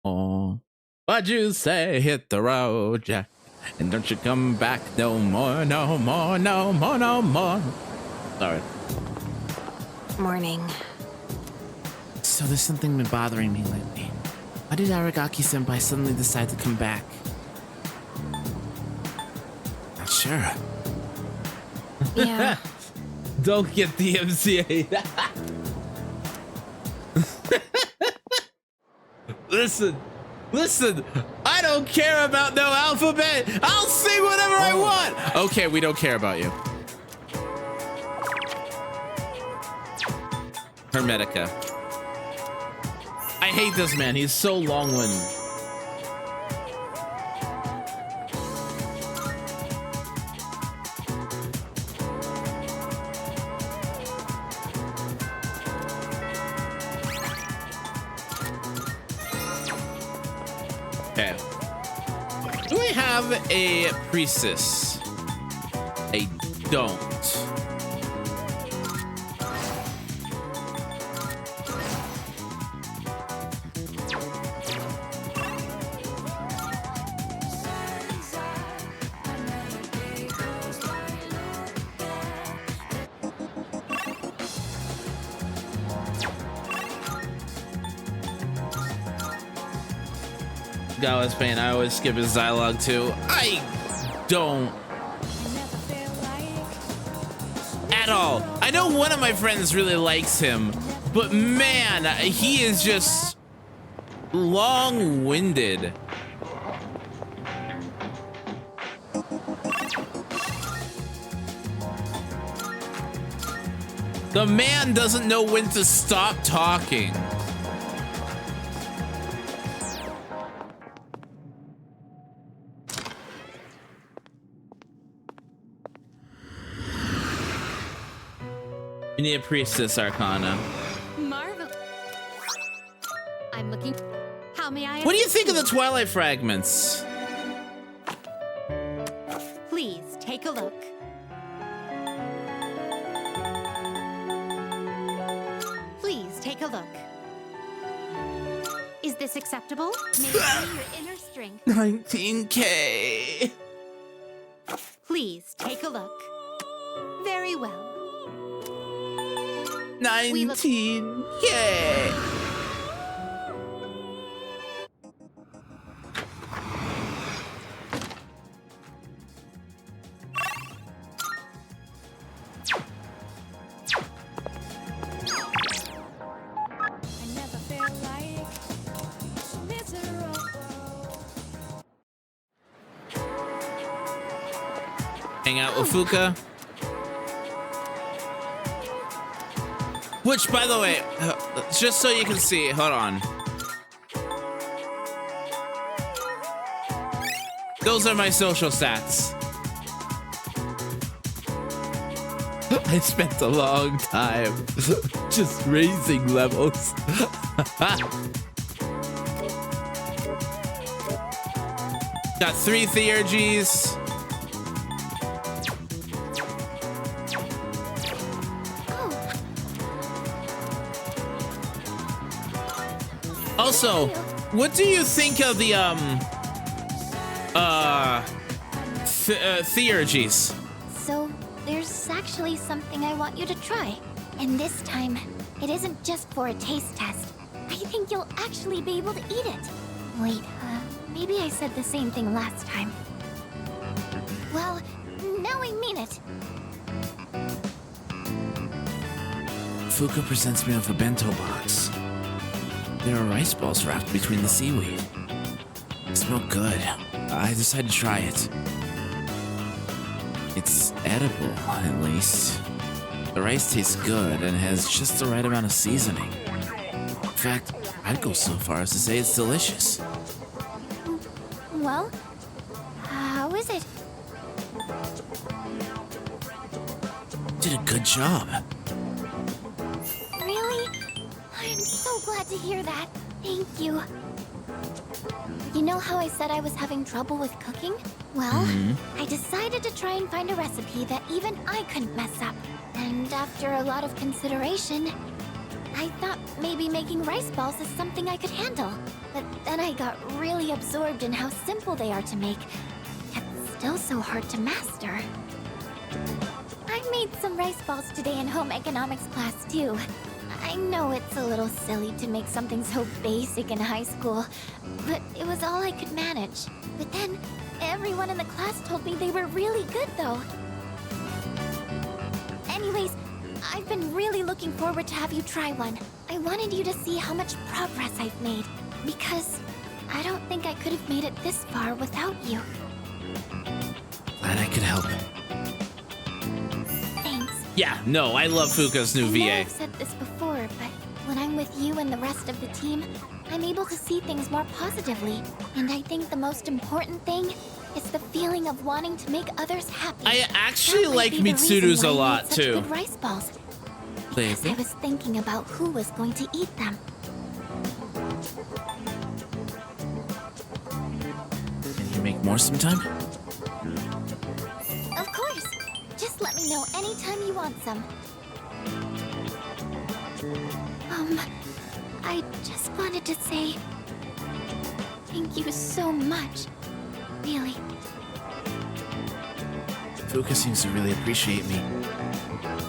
Oh, what'd you say? Hit the road, Jack. And don't you come back no more, no more, no more, no more. Sorry. Morning. So there's something been bothering me lately. Why did Aragaki-senpai suddenly decide to come back? Not sure. Yeah. Don't get the MCA. Listen, I don't care about no alphabet. I'll sing whatever I want. Okay, we don't care about you. Hermetica. I hate this man. He's so long-winded. Okay. Do I have a priestess? I don't. Gala's Pain. I always skip his dialogue too. I don't at all. I know one of my friends really likes him, but man, he is just long-winded. The man doesn't know when to stop talking. We need a priestess arcana. Marvelous. I'm looking. How may I? What do you think of the Twilight fragments? Please take a look. Please take a look. Is this acceptable? Maybe your inner strength. 19K. Please take a look. Very well. 19K. Hang out with Fuka. Which, by the way, just so you can see, hold on. Those are my social stats. I spent a long time just raising levels. Got 3 theurgies. Also, what do you think of the theurgies? So there's actually something I want you to try. And this time, it isn't just for a taste test. I think you'll actually be able to eat it. Wait, maybe I said the same thing last time. Well, now I mean it. Fuka presents me with a bento box. There are rice balls wrapped between the seaweed. They smell good. I decided to try it. It's edible, at least. The rice tastes good and has just the right amount of seasoning. In fact, I'd go so far as to say it's delicious. Well, how is it? Did a good job. Really? I'm so glad to hear that. Thank you. You know how I said I was having trouble with cooking? Well, I decided to try and find a recipe that even I couldn't mess up. And after a lot of consideration, I thought maybe making rice balls is something I could handle. but then I got really absorbed in how simple they are to make, yet still so hard to master. I made some rice balls today in home economics class too. I know it's a little silly to make something so basic in high school, but it was all I could manage. But then, everyone in the class told me they were really good though. Anyways, I've been really looking forward to have you try one. I wanted you to see how much progress I've made, because I don't think I could have made it this far without you. Glad I could help. Thanks. Yeah, no, I love Fuka's new I know VA. I've said this before, but when I'm with you and the rest of the team, I'm able to see things more positively. And I think the most important thing is the feeling of wanting to make others happy. I actually That might like be the reason Mitsuru's why a I made lot such too. Good rice balls. Please. I was thinking about who was going to eat them. Can you make more sometime? Of course. Just let me know anytime you want some. I just wanted to say thank you so much. Really. Fuka seems to really appreciate me.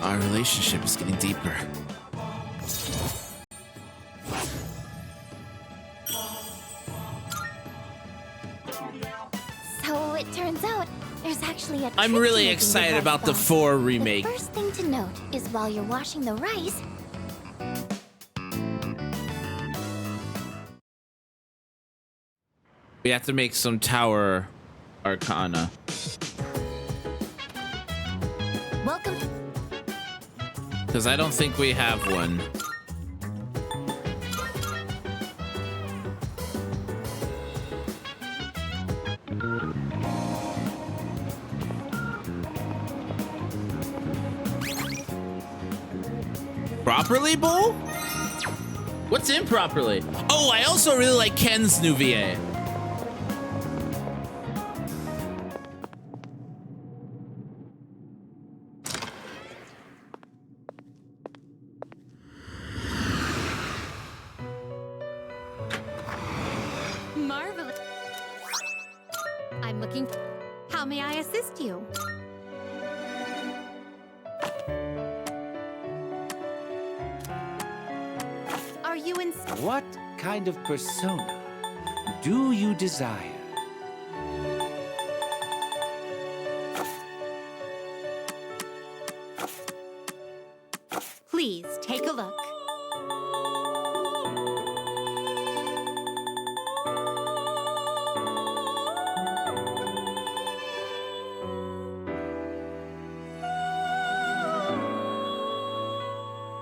Our relationship is getting deeper. So it turns out there's actually a I'm trick to really making excited good rice about the balls. 4 remake. The first thing to note is while you're washing the rice, We have to make some tower arcana. welcome. Because I don't think we have one. Properly, Bull? What's improperly? Oh, I also really like Ken's new VA. Marvelous. I'm looking. How may I assist you? Are you in? What kind of persona do you desire? Please take a look.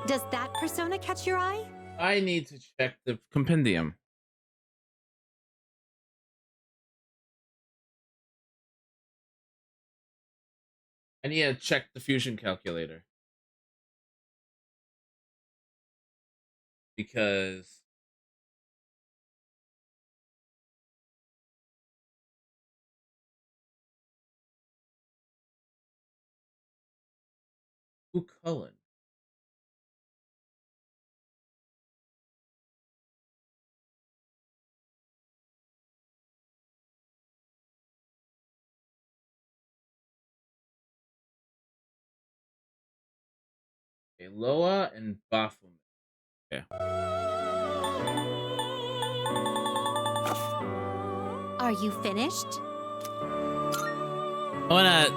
Does that persona catch your eye? I need to check the compendium. I need to check the fusion calculator. Because who Cullen? Okay, Loa and Baphomet. Yeah. Are you finished? I wanna.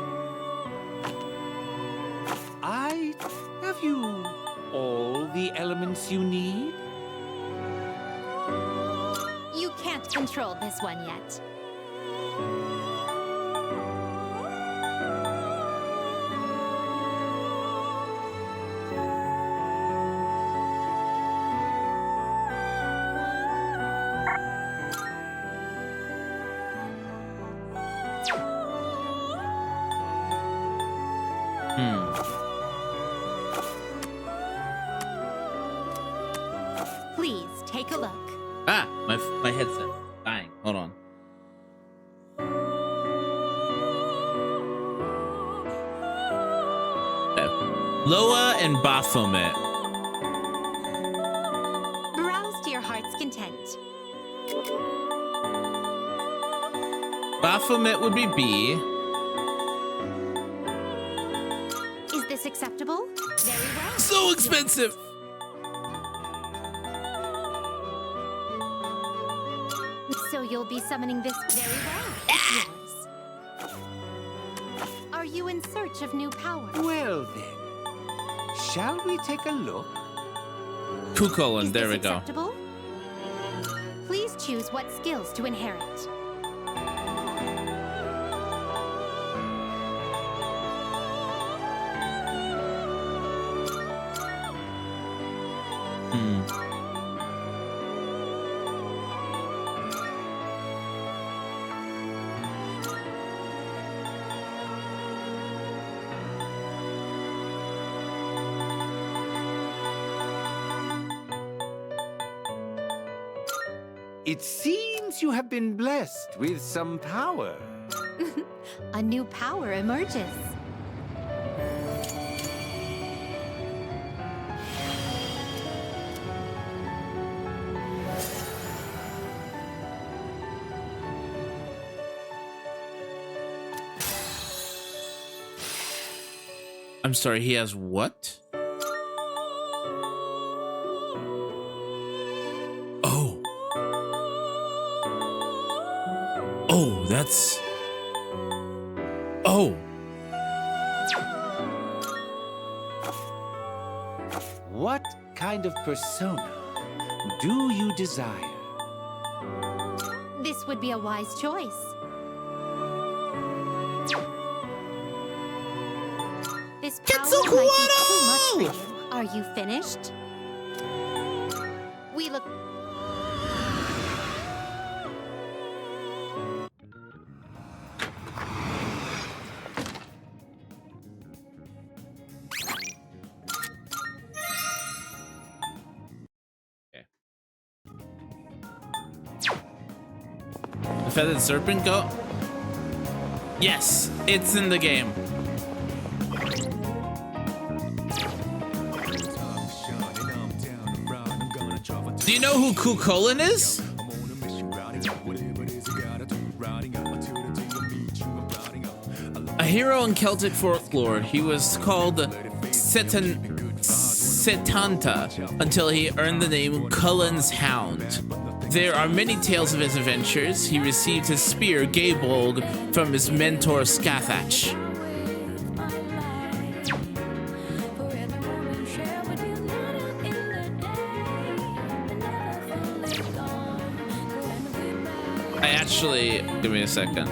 I have you all the elements you need? You can't control this one yet. Please take a look. Ah, my headset. Dying. Hold on. Okay. Loa and Baphomet. Browse to your heart's content. Baphomet would be B. Is this acceptable? Very well. So expensive. So you'll be summoning this very well. It's yours. Are you in search of new power? Well then, shall we take a look? Kukulin, Is there this we go. acceptable? Please choose what skills to inherit. It seems you have been blessed with some power. A new power emerges. I'm sorry, he has what? Oh. Oh, that's... Oh. What kind of persona do you desire? This would be a wise choice. This power might be too much for you. Are you finished? We look... The feathered serpent go? Yes, it's in the game. Do you know who Kukulin is? A hero in Celtic folklore. He was called Setanta until he earned the name Cullen's Hound. There are many tales of his adventures. He received his spear, Gabolg, from his mentor Scathach. I actually... Give me a second.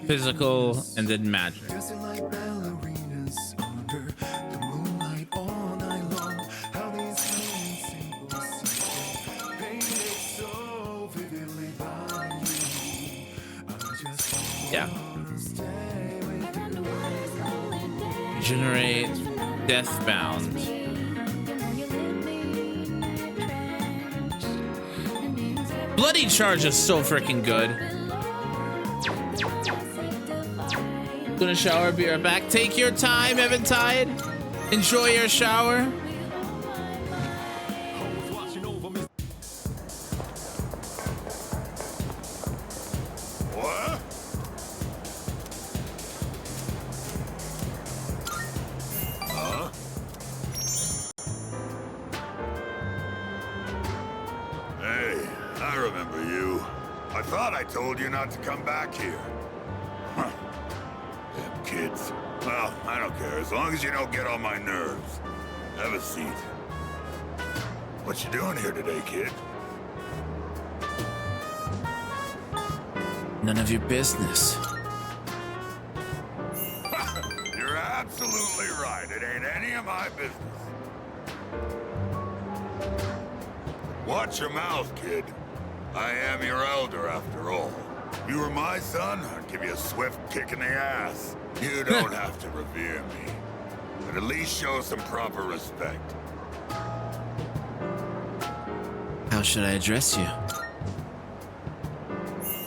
Physical and then magic. Yeah. Generate Deathbound. Bloody Charge is so freaking good. Gonna shower, be right back. Take your time, Eventide. Enjoy your shower. What? Huh? Hey, I remember you. I thought I told you not to come back here. Huh. Damn kids. Well, I don't care, as long as you don't get on my nerves. Have a seat. What you doing here today, kid? None of your business. You're absolutely right. It ain't any of my business. Watch your mouth, kid. I am your elder, after all. If you were my son, I'd give you a swift kick in the ass. You don't have to revere me, but at least show some proper respect. How should I address you?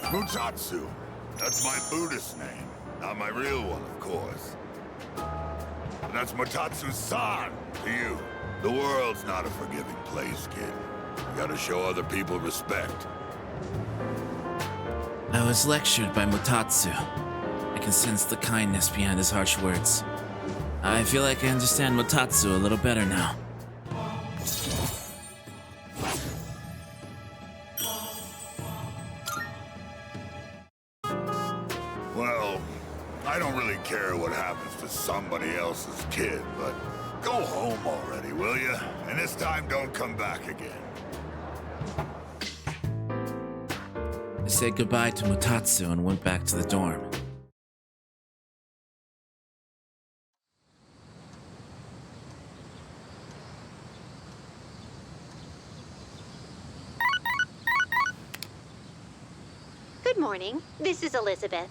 Mutatsu. That's my Buddhist name. Not my real one, of course. And that's Mutatsu-san to you. The world's not a forgiving place, kid. You gotta show other people respect. I was lectured by Mutatsu. I can sense the kindness behind his harsh words. I feel like I understand Mutatsu a little better now. Well, I don't really care what happens to somebody else's kid, but go home already, will you? And this time don't come back again. I said goodbye to Mutatsu and went back to the dorm. Good morning. This is Elizabeth.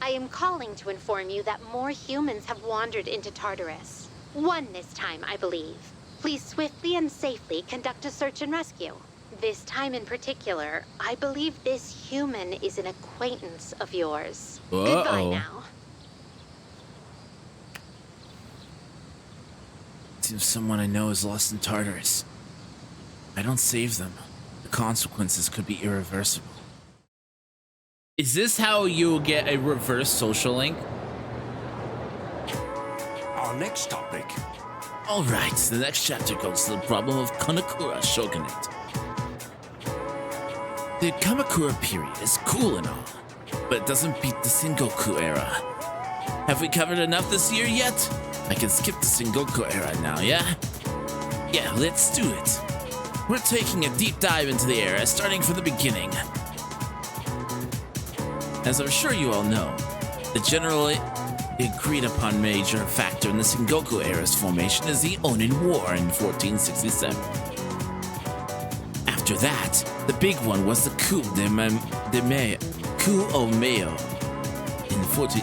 I am calling to inform you that more humans have wandered into Tartarus. One this time, I believe. Please swiftly and safely conduct a search and rescue. This time in particular, I believe this human is an acquaintance of yours. Goodbye now. Seems someone I know is lost in Tartarus. If I don't save them, the consequences could be irreversible. Is this how you get a reverse social link? Our next topic. Alright, the next chapter goes to the problem of Kamakura Shogunate. The Kamakura period is cool and all, but it doesn't beat the Sengoku era. Have we covered enough this year yet? I can skip the Sengoku era now, yeah? Yeah, let's do it. We're taking a deep dive into the era, starting from the beginning. As I'm sure you all know, the generally agreed upon major factor in the Sengoku era's formation is the Onin War in 1467. After that, the big one was the coup of Mayo in 14...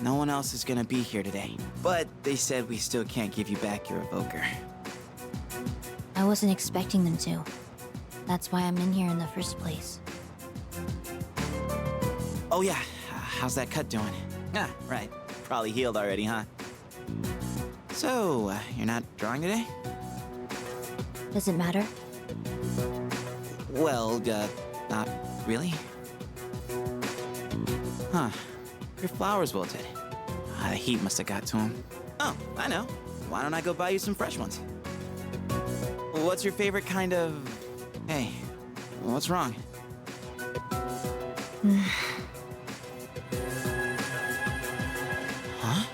No one else is gonna be here today, but they said we still can't give you back your evoker. I wasn't expecting them to. That's why I'm in here in the first place. Oh yeah, how's that cut doing? Ah, right. Probably healed already, huh? So, you're not drawing today? Does it matter? Well, not really. Huh. Your flowers wilted. The heat must have got to them. Oh, I know. Why don't I go buy you some fresh ones? What's your favorite kind of... Hey, what's wrong? Huh?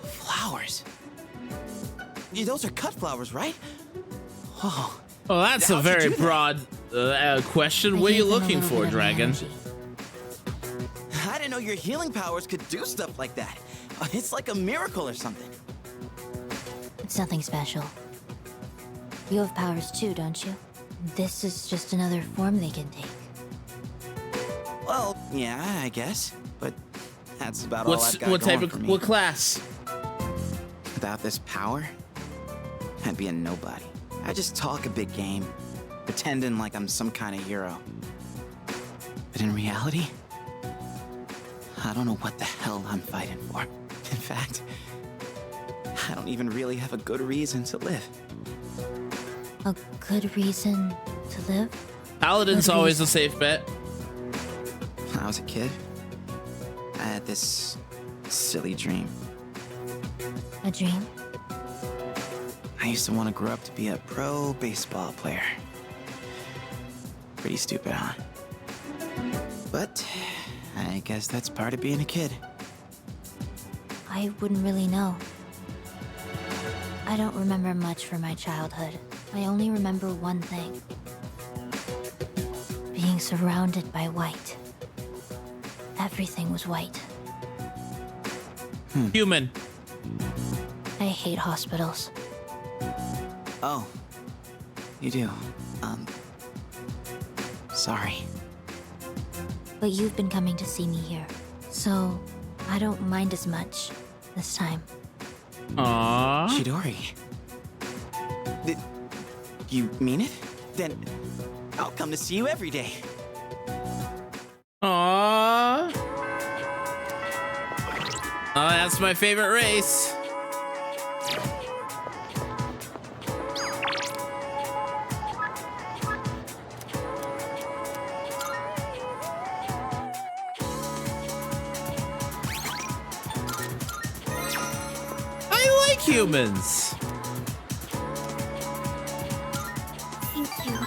Flowers? Those are cut flowers, right? Oh. Well, that's a How'd you very do that? broad question. I What are you gave them a looking little for, bit of Dragon? energy. I didn't know your healing powers could do stuff like that. It's like a miracle or something. It's nothing special. You have powers too, don't you? This is just another form they can take. Well, yeah, I guess. But that's about all I've got What type going of for me. what class? Without this power, I'd be a nobody. I just talk a big game, pretending like I'm some kind of hero. But in reality, I don't know what the hell I'm fighting for. In fact, I don't even really have a good reason to live. A good reason to live? Paladin's Good always reason. a safe bet. When I was a kid, I had this silly dream. A dream? I used to want to grow up to be a pro baseball player. Pretty stupid, huh? But I guess that's part of being a kid. I wouldn't really know. I don't remember much from my childhood. I only remember one thing. Being surrounded by white. Everything was white. Human. I hate hospitals. Oh, you do. Sorry. But you've been coming to see me here, so I don't mind as much this time. Aww. Chidori. Did you mean it? Then I'll come to see you every day. Aww. Oh, that's my favorite race. I like humans. Thank you.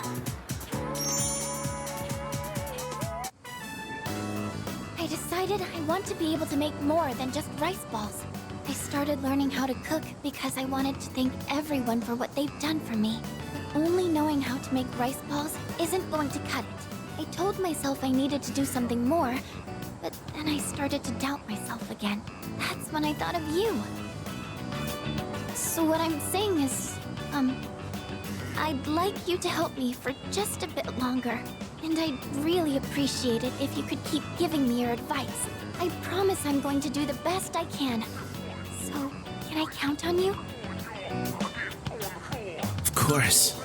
I decided I want to be able to make more than just rice balls. I started learning how to cook because I wanted to thank everyone for what they've done for me. But only knowing how to make rice balls isn't going to cut it. I told myself I needed to do something more, but then I started to doubt myself again. That's when I thought of you. So what I'm saying is, I'd like you to help me for just a bit longer. And I'd really appreciate it if you could keep giving me your advice. I promise I'm going to do the best I can. So, can I count on you? Of course.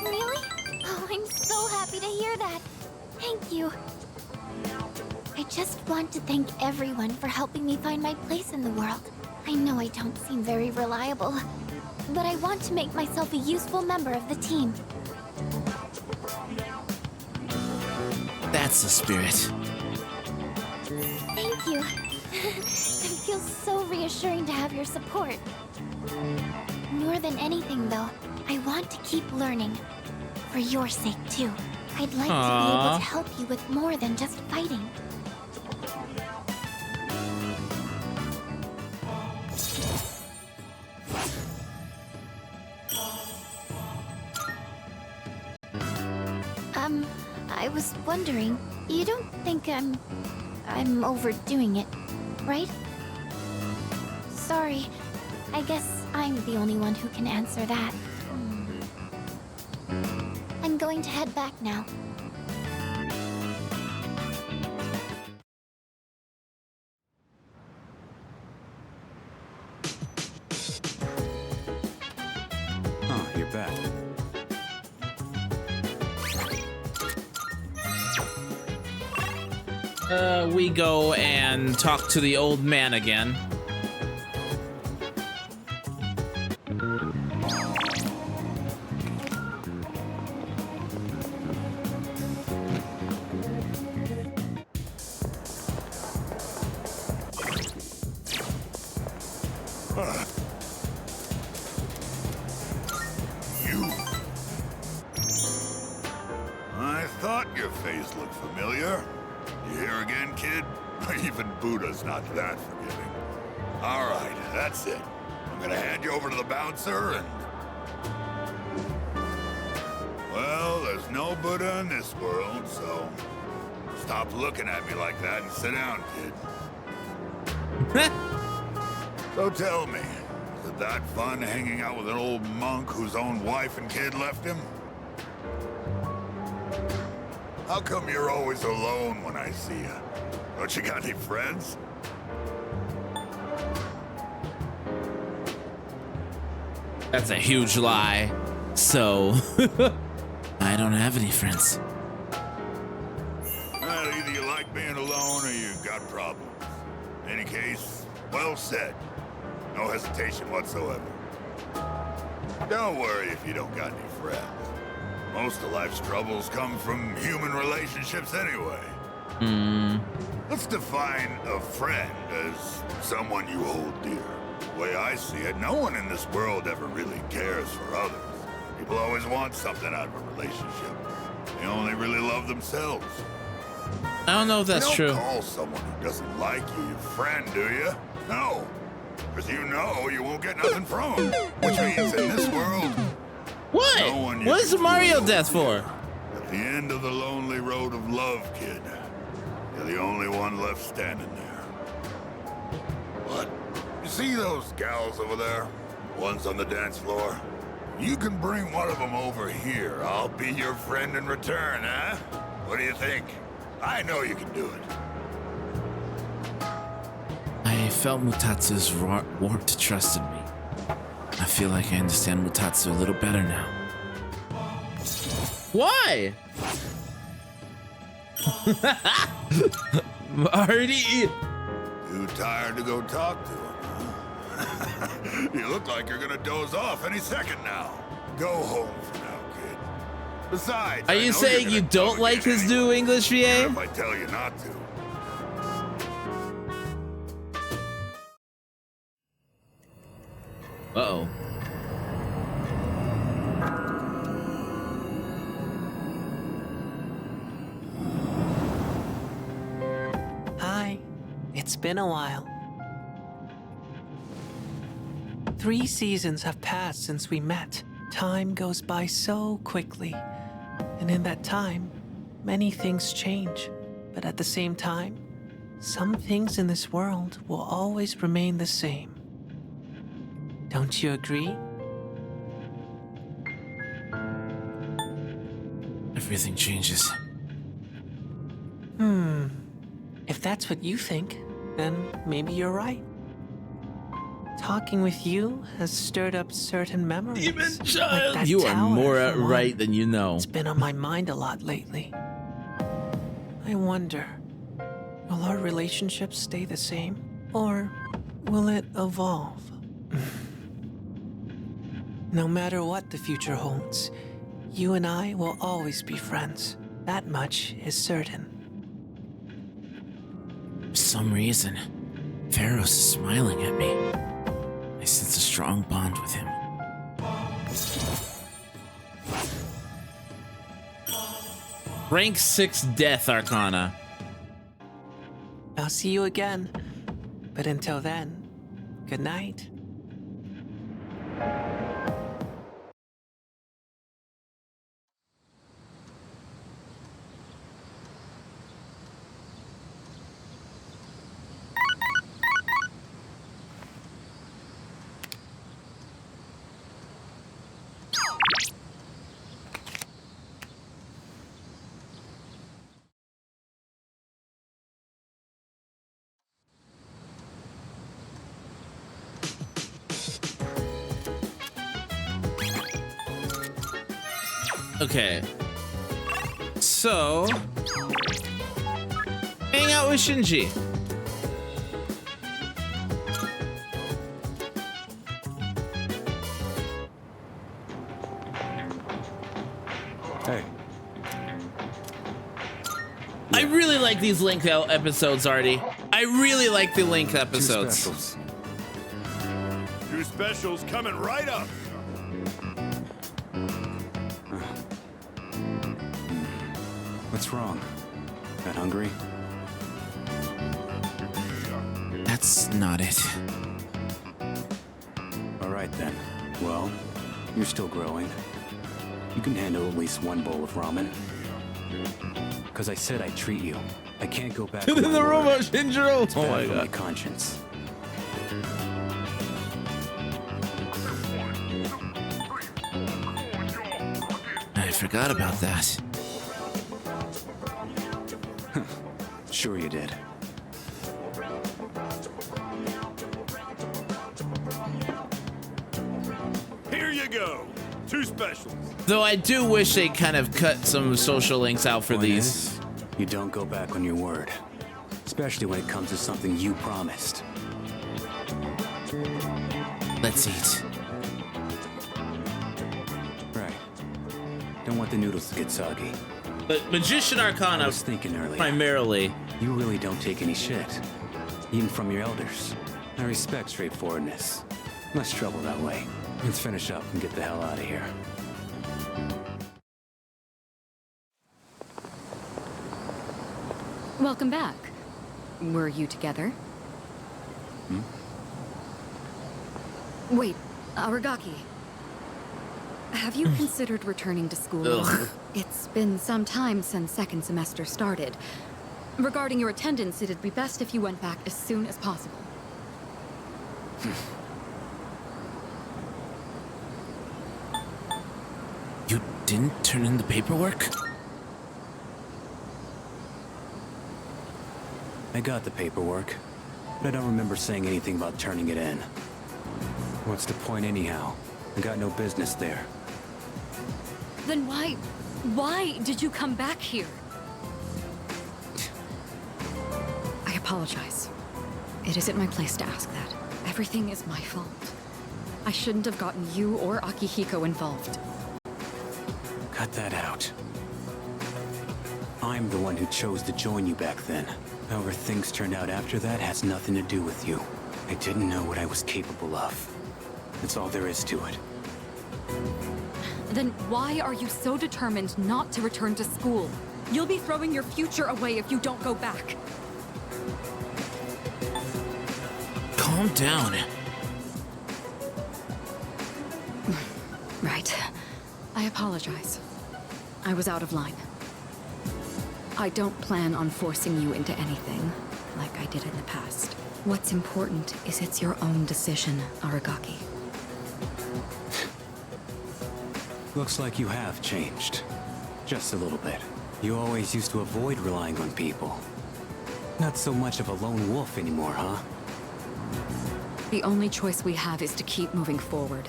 Really? Oh, I'm so happy to hear that. Thank you. I just want to thank everyone for helping me find my place in the world. I know I don't seem very reliable, but I want to make myself a useful member of the team. That's the spirit. Thank you. It feels so reassuring to have your support. More than anything, though, I want to keep learning. For your sake, too. I'd like to be able to help you with more than just fighting. I was wondering, you don't think I'm overdoing it, right? Sorry, I guess I'm the only one who can answer that. I'm going to head back now. Oh, you're back. We go and talk to the old man again. You. I thought your face looked familiar. You here again, kid? Even Buddha's not that forgiving. All right, that's it. I'm gonna hand you over to the bouncer and... Well, there's no Buddha in this world, so... Stop looking at me like that and sit down, kid. So tell me, is it that fun hanging out with an old monk whose own wife and kid left him? How come you're always alone when I see you? Don't you got any friends? That's a huge lie. So, I don't have any friends. Well, either you like being alone or you got problems. In any case, well said. No hesitation whatsoever. Don't worry if you don't got any friends. Most of life's troubles come from human relationships anyway. Let's define a friend as someone you hold dear. The way I see it, no one in this world ever really cares for others. People always want something out of a relationship. They only really love themselves. I don't know if that's you don't true. call someone who doesn't like you your friend, do you? No. Because you know you won't get nothing from them. Which means in this world, What? no one you What is the can Mario truly death hope for? At the end of the lonely road of love, kid, you're the only one left standing there. What? You see those gals over there? The ones on the dance floor? You can bring one of them over here. I'll be your friend in return, huh? What do you think? I know you can do it. I felt Mutatsu's warped trust in me. I feel like I understand Mutatsu a little better now. Why? Marty! Too tired to go talk to him, huh? You look like you're gonna doze off any second now. Go home for now, kid. Besides, Are I you know saying you're you gonna don't come like again his anyway, new English even VA? if I tell you not to. Uh-oh. Hi, it's been a while. 3 seasons have passed since we met. Time goes by so quickly. And in that time, many things change. But at the same time, some things in this world will always remain the same. Don't you agree? Everything changes. If that's what you think, then maybe you're right. Talking with you has stirred up certain memories. Demon Like child! that You are tower, more for one. right than you know. It's been on my mind a lot lately. I wonder, will our relationship stay the same? Or will it evolve? No matter what the future holds, you and I will always be friends. That much is certain. For some reason, Pharaoh's is smiling at me. I sense a strong bond with him. Rank 6 Death Arcana. I'll see you again. But until then, good night. Okay. So, hang out with Shinji. Hey. I really like these Link episodes, Artie. I really like the Link episodes. Specials. 2 specials coming right up. What's wrong? Not hungry? That's not it. All right then. Well, you're still growing. You can handle at least 1 bowl of ramen. Because I said I'd treat you. I can't go back. To on my the word. robot Shinjiro. It's Oh bad my for my god. conscience. I forgot about that. Sure you did. Here you go. 2 specials. Though I do wish they kind of cut some social links out for Point these. is, you don't go back on your word. Especially when it comes to something you promised. Let's eat. Right. Don't want the noodles to get soggy. But Magician I Arcana was thinking earlier. primarily. You really don't take any shit. Even from your elders. I respect straightforwardness. Less trouble that way. Let's finish up and get the hell out of here. Welcome back. Were you together? Wait, Aragaki. Have you considered returning to school? Ugh. It's been some time since second semester started. Regarding your attendance, it'd be best if you went back as soon as possible. You didn't turn in the paperwork? I got the paperwork, but I don't remember saying anything about turning it in. What's the point anyhow? I got no business there. Then why did you come back here? I apologize. It isn't my place to ask that. Everything is my fault. I shouldn't have gotten you or Akihiko involved. Cut that out. I'm the one who chose to join you back then. However things turned out after that has nothing to do with you. I didn't know what I was capable of. That's all there is to it. Then why are you so determined not to return to school? You'll be throwing your future away if you don't go back. Calm down. Right. I apologize. I was out of line. I don't plan on forcing you into anything, like I did in the past. What's important is it's your own decision, Aragaki. Looks like you have changed. Just a little bit. You always used to avoid relying on people. Not so much of a lone wolf anymore, huh? The only choice we have is to keep moving forward.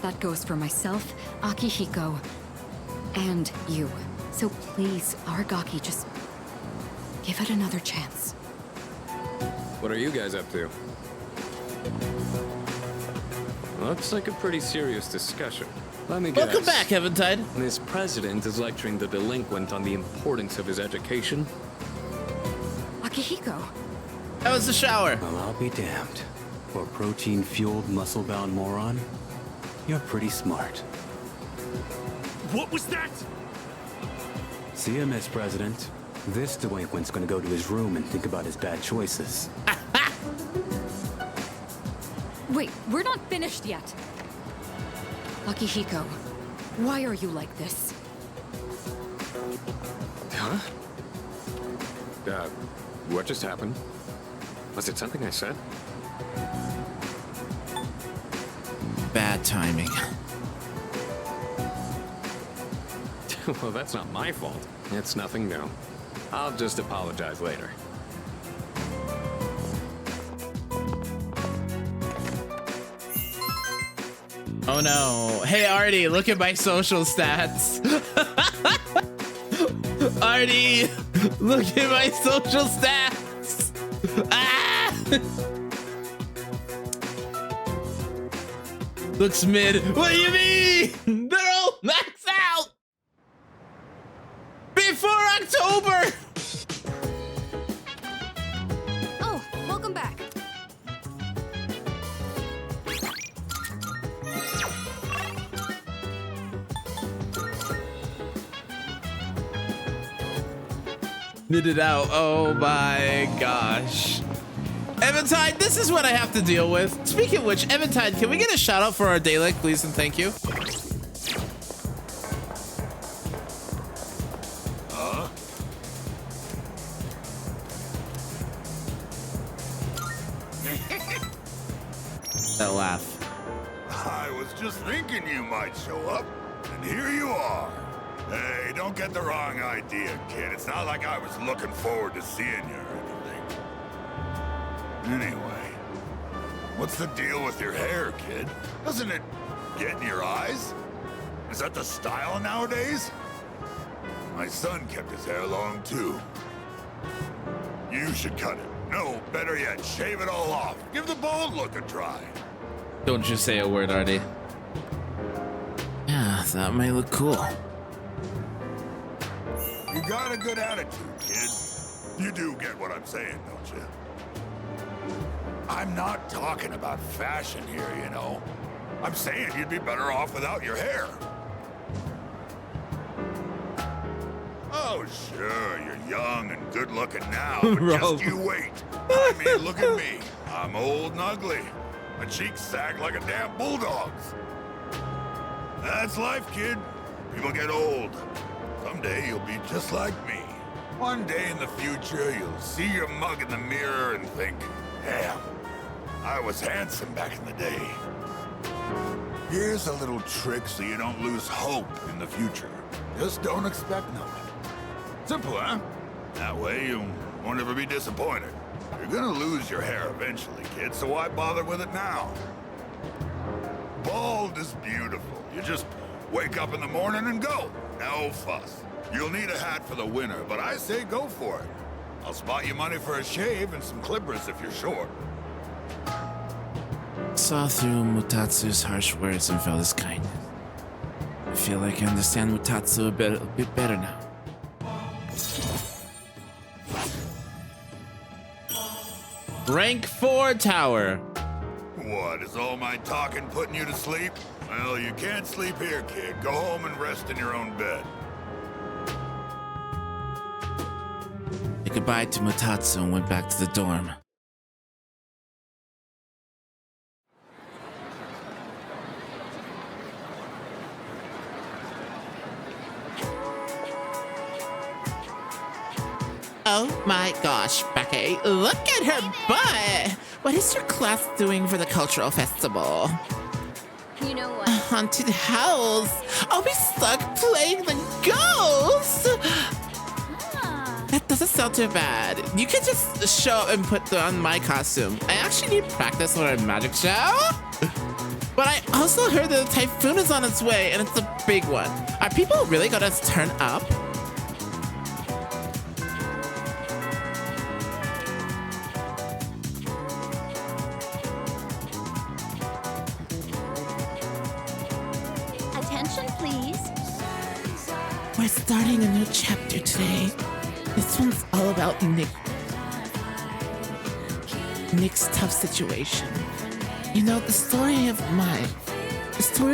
That goes for myself, Akihiko, and you. So please, Aragaki, just give it another chance. What are you guys up to? Looks like a pretty serious discussion. Let me guess. Welcome back, Eventide. This president is lecturing the delinquent on the importance of his education. Akihiko! How was the shower? Well, I'll be damned. For a protein-fueled, muscle-bound moron, you're pretty smart. What was that? See ya, Miss President. This delinquent's gonna go to his room and think about his bad choices. Wait, we're not finished yet. Akihiko, why are you like this? Huh? What just happened? Was it something I said? Bad timing. Well, that's not my fault. It's nothing new. I'll just apologize later. Oh no. Hey Artie, look at my social stats. Artie, look at my social stats. Ah! Looks mid. What do you mean? They're all maxed out. Before October. Oh, welcome back. Mid it out. Oh my gosh. Eventide, this is what I have to deal with. Speaking of which, Eventide, can we get a shout out for our daily, please, and thank you? That laugh. I was just thinking you might show up, and here you are. Hey, don't get the wrong idea, kid. It's not like I was looking forward to seeing you or anything. Anyway, what's the deal with your hair, kid? Doesn't it get in your eyes? Is that the style nowadays? My son kept his hair long, too. You should cut it. No, better yet, shave it all off. Give the bald look a try. Don't you say a word, Artie. Yeah, that might look cool. You got a good attitude, kid. You do get what I'm saying, don't you? I'm not talking about fashion here, you know. I'm saying you'd be better off without your hair. Oh, sure, you're young and good-looking now, but just you wait. I mean, look at me. I'm old and ugly. My cheeks sag like a damn bulldog's. That's life, kid. People get old. Someday you'll be just like me. One day in the future, you'll see your mug in the mirror and think, damn, I was handsome back in the day. Here's a little trick so you don't lose hope in the future. Just don't expect nothing. Simple, huh? That way you won't ever be disappointed. You're gonna lose your hair eventually, kid, so why bother with it now? Bald is beautiful. You just wake up in the morning and go. No fuss. You'll need a hat for the winter, but I say go for it. I'll spot you money for a shave and some clippers if you're short. Saw through Mutatsu's harsh words and felt his kindness. I feel like I understand Mutatsu a bit better now. Rank 4 tower. What, is all my talking putting you to sleep? Well, you can't sleep here, kid. Go home and rest in your own bed. Said goodbye to Mutatsu and went back to the dorm. Oh my gosh, Becky, look at her butt! What is your class doing for the cultural festival? You know what? A haunted house! I'll be stuck playing the ghost! That doesn't sound too bad. You can just show up and put on my costume. I actually need practice for a magic show. But I also heard that the typhoon is on its way, and it's a big one. Are people really gonna turn up? Attention, please. We're starting a new chapter today. This one's all about Nick. Nick's tough situation. You know, the story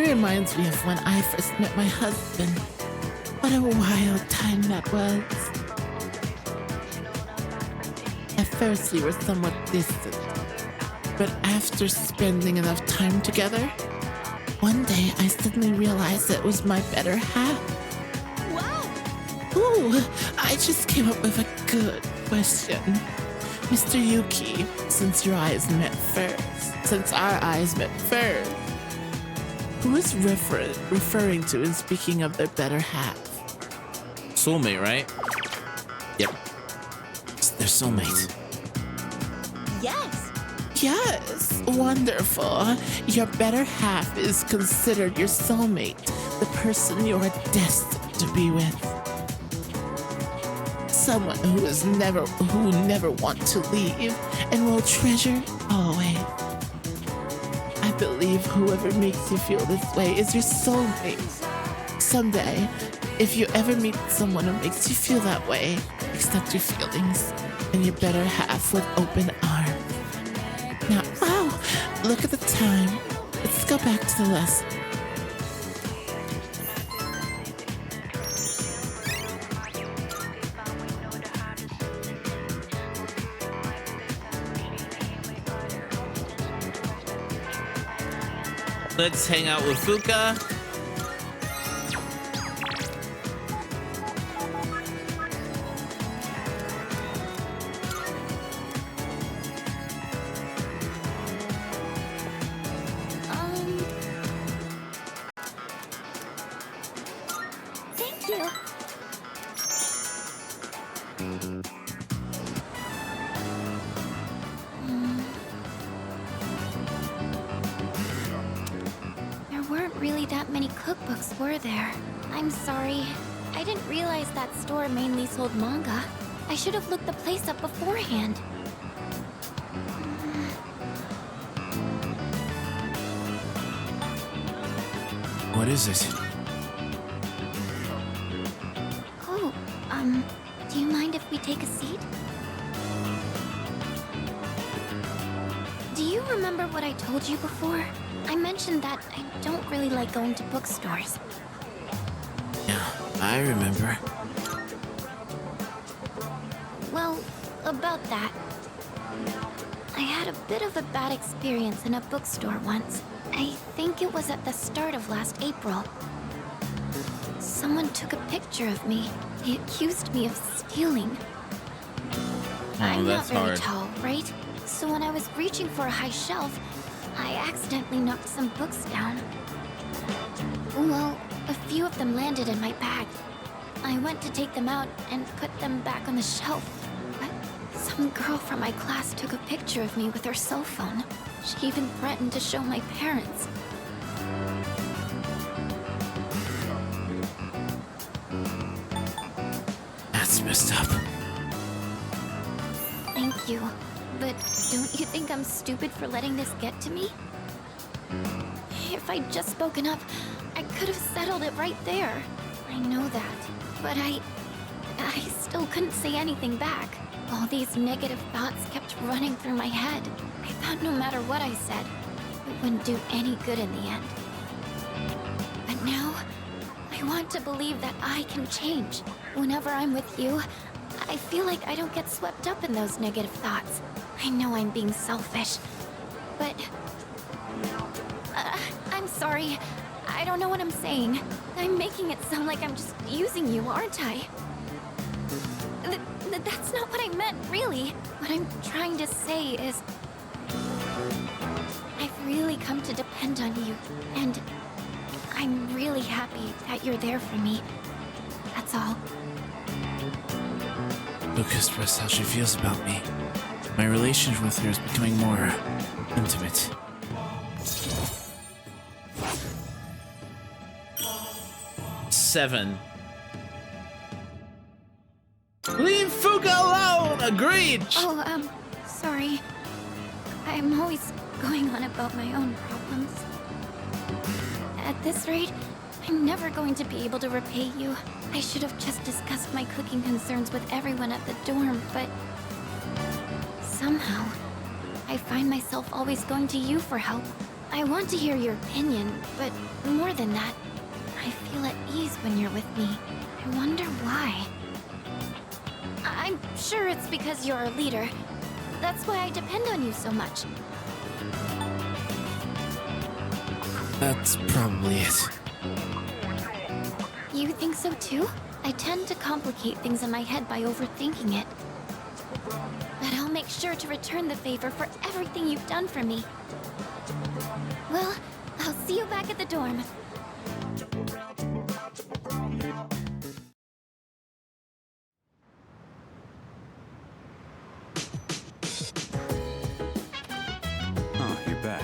reminds me of when I first met my husband. What a wild time that was. At first, we were somewhat distant. But after spending enough time together, one day I suddenly realized it was my better half. Ooh, I just came up with a good question. Mr. Yuki, since our eyes met first, who is referring to in speaking of their better half? Soulmate, right? Yep. It's their soulmate. Yes. Yes, wonderful. Your better half is considered your soulmate, the person you are destined to be with. Someone who never want to leave and will treasure always. I believe whoever makes you feel this way is your soulmate. Someday, if you ever meet someone who makes you feel that way, accept your feelings and your better half with open arms. Now, wow, look at the time. Let's go back to the lesson. Let's hang out with Fuka. Thank you. There weren't really that many cookbooks, were there? I'm sorry. I didn't realize that store mainly sold manga. I should have looked the place up beforehand. What is it? Oh, maybe take a seat? Do you remember what I told you before? I mentioned that I don't really like going to bookstores. Yeah, I remember. Well, about that. I had a bit of a bad experience in a bookstore once. I think it was at the start of last April. Someone took a picture of me. They accused me of stealing. I'm not that's very hard. tall, right? So when I was reaching for a high shelf, I accidentally knocked some books down. Well, a few of them landed in my bag. I went to take them out and put them back on the shelf. But some girl from my class took a picture of me with her cell phone. She even threatened to show my parents. That's messed up. Thank you. But don't you think I'm stupid for letting this get to me? If I'd just spoken up, I could have settled it right there. I know that. But I still couldn't say anything back. All these negative thoughts kept running through my head. I thought no matter what I said, it wouldn't do any good in the end. But now, I want to believe that I can change. Whenever I'm with you, I feel like I don't get swept up in those negative thoughts. I know I'm being selfish, but... I'm sorry. I don't know what I'm saying. I'm making it sound like I'm just using you, aren't I? That's not what I meant, really. What I'm trying to say is... I've really come to depend on you, and I'm really happy that you're there for me. That's all. Luca expressed how she feels about me. My relationship with her is becoming more intimate. Seven. Leave Fuka alone! Agreed! Oh, sorry. I'm always going on about my own problems. At this rate, I'm never going to be able to repay you. I should have just discussed my cooking concerns with everyone at the dorm, but... somehow, I find myself always going to you for help. I want to hear your opinion, but more than that, I feel at ease when you're with me. I wonder why. I'm sure it's because you're our leader. That's why I depend on you so much. That's probably it. You think so too? I tend to complicate things in my head by overthinking it. But I'll make sure to return the favor for everything you've done for me. Well, I'll see you back at the dorm. Oh, you're back.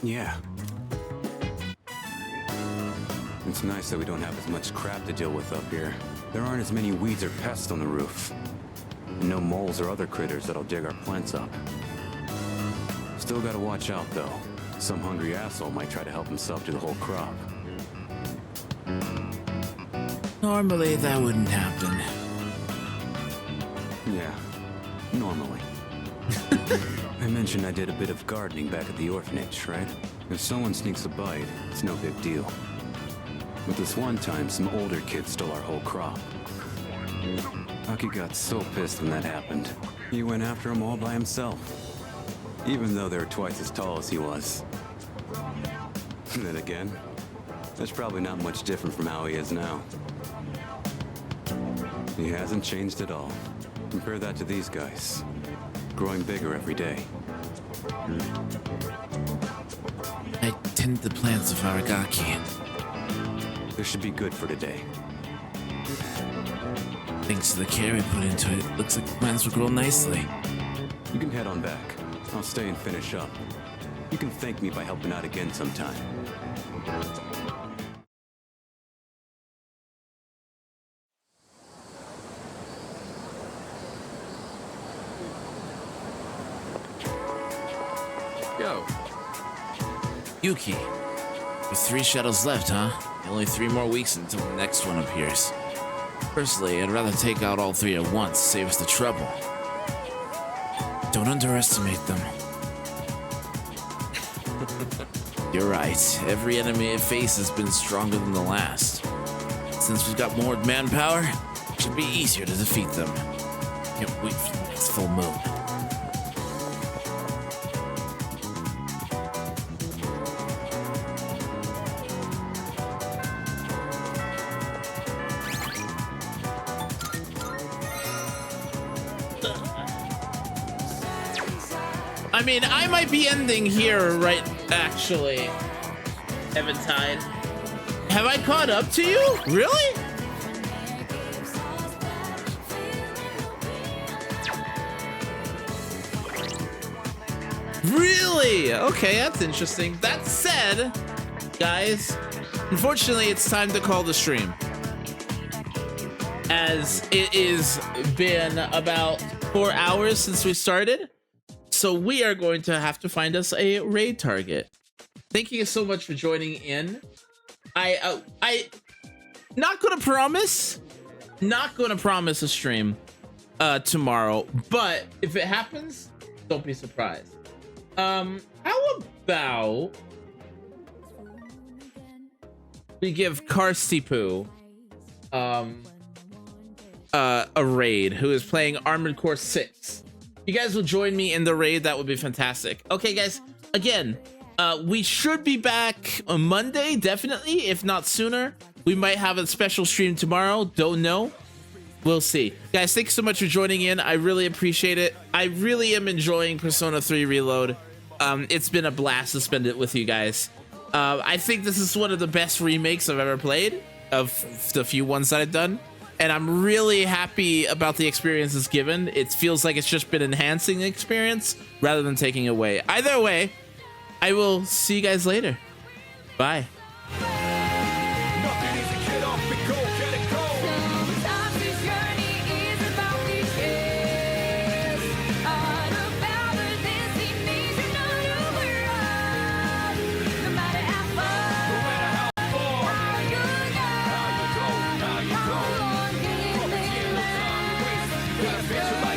Yeah. It's nice that we don't have as much crap to deal with up here. There aren't as many weeds or pests on the roof. And no moles or other critters that'll dig our plants up. Still gotta watch out, though. Some hungry asshole might try to help himself to the whole crop. Normally that wouldn't happen. Yeah, normally. I mentioned I did a bit of gardening back at the orphanage, right? If someone sneaks a bite, it's no big deal. But this one time, some older kids stole our whole crop. Aki got so pissed when that happened. He went after them all by himself. Even though they were twice as tall as he was. And then again, that's probably not much different from how he is now. He hasn't changed at all. Compare that to these guys. Growing bigger every day. I tend the plants of Aragaki. This should be good for today. Thanks to the care I put into it, looks like the plants will grow nicely. You can head on back. I'll stay and finish up. You can thank me by helping out again sometime. Yuki. With 3 shadows left, huh? Only 3 more weeks until the next one appears. Personally, I'd rather take out all 3 at once, save us the trouble. Don't underestimate them. You're right. Every enemy I face has been stronger than the last. Since we've got more manpower, it should be easier to defeat them. Can't wait for the next full moon. I mean, I might be ending here, right? Actually, Eventide. Have I caught up to you? Really? Really? Okay, that's interesting. That said, guys, unfortunately, it's time to call the stream, as it is been about 4 hours since we started. So we are going to have to find us a raid target. Thank you so much for joining in. I not gonna promise a stream tomorrow, but if it happens, don't be surprised. How about we give Karstipu a raid, who is playing Armored Core 6. You guys will join me in the raid. That would be fantastic. Okay, guys, again, we should be back on Monday, definitely, if not sooner. We might have a special stream tomorrow. Don't know. We'll see. Guys, thanks so much for joining in. I really appreciate it. I really am enjoying Persona 3 Reload. It's been a blast to spend it with you guys. I think this is one of the best remakes I've ever played of the few ones that I've done. And I'm really happy about the experience it's given. It feels like it's just been enhancing the experience rather than taking away. Either way, I will see you guys later. Bye. Special